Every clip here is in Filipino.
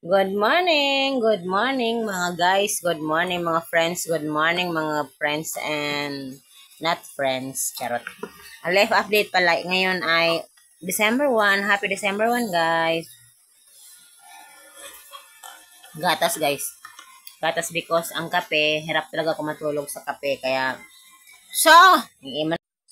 Good morning mga guys, good morning mga friends, good morning mga friends and not friends, charot. Ang life update pala, ngayon ay December 1, happy December 1 guys. Gatas guys, gatas because ang kape, hirap talaga ako matulog sa kape, kaya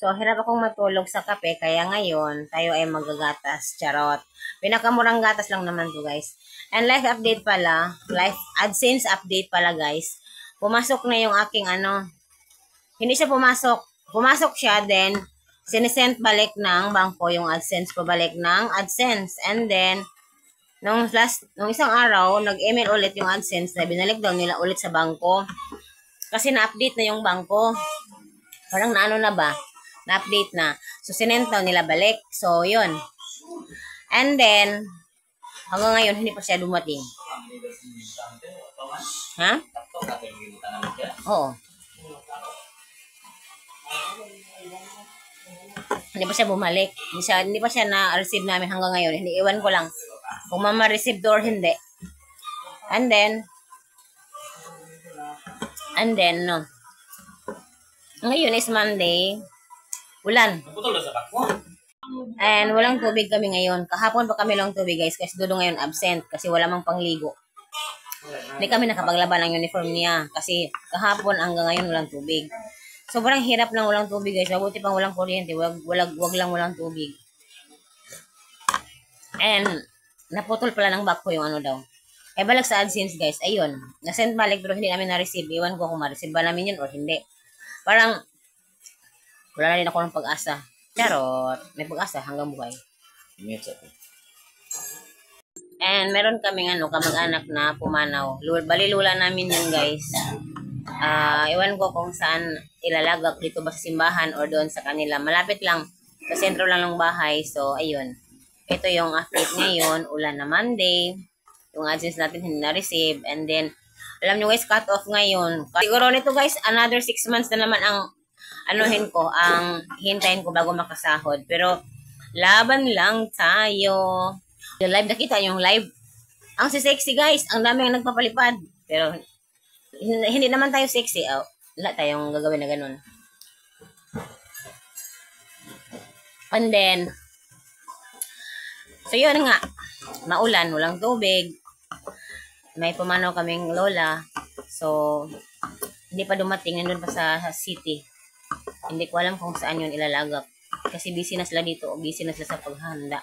hirap akong matulog sa kape, kaya ngayon, tayo ay magagatas, charot. Pinakamurang gatas lang naman to guys. And life update pala, life AdSense update pala guys. Pumasok na yung aking hindi siya pumasok. Pumasok siya, then, sinesend balik ng bangko yung AdSense, pabalik ng AdSense. And then, nung isang araw, nag-email ulit yung AdSense na binalik daw nila ulit sa bangko. Kasi na-update na yung bangko. Parang na ba? Na-update na. So, sinend daw nila balik. So, yun. And then, hanggang ngayon, hindi pa siya dumating. Ha? Oo. Hindi pa siya bumalik. Hindi pa siya na-receive namin hanggang ngayon. Hindi, iwan ko lang kung ma-receive or hindi. And then, no. Ngayon is Monday. Ulan. And walang tubig kami ngayon. Kahapon pa kami lang tubig guys. Kasi Dodo ngayon absent. Kasi wala mang pangligo. Hindi kami nakapaglaban ng uniform niya. Kasi kahapon hanggang ngayon walang tubig. Sobrang hirap lang walang tubig guys. Mabuti pang walang kuryente. Wag lang walang tubig. And naputol pala ng back ko yung daw. Eh balik sa AdSense guys. Ayun. Nasend balik pero hindi namin na-receive. Iwan ko kung ma-receive ba namin yun or hindi. Parang wala na rin ako ng pag-asa. Charot. May pag-asa hanggang buhay. And meron kaming kamag-anak na pumanaw. Balilula namin yun guys. Iwan ko kung saan ilalagak, dito ba sa simbahan or doon sa kanila. Malapit lang. Sa sentro lang ng bahay. So, ayun. Ito yung update ngayon. Ulan na Monday. Yung AdSense natin hindi na-receive. And then, alam nyo guys, cut off ngayon. Siguro nito guys, another 6 months na naman ang hintayin ko bago makasahod. Pero, laban lang tayo. Yung live, nakita yung live. Ang sexy guys, ang daming nagpapalipad. Pero, hindi naman tayo sexy. Wala tayong gagawin na ganun. And then, so yun nga, maulan, walang tubig. May pumanaw kaming lola. So, hindi pa dumating, nandun pa sa city. Hindi ko alam kung saan yun ilalagak. Kasi busy na sila dito o busy na sila sa paghanda.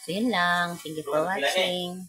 So, yun lang. Thank you for watching.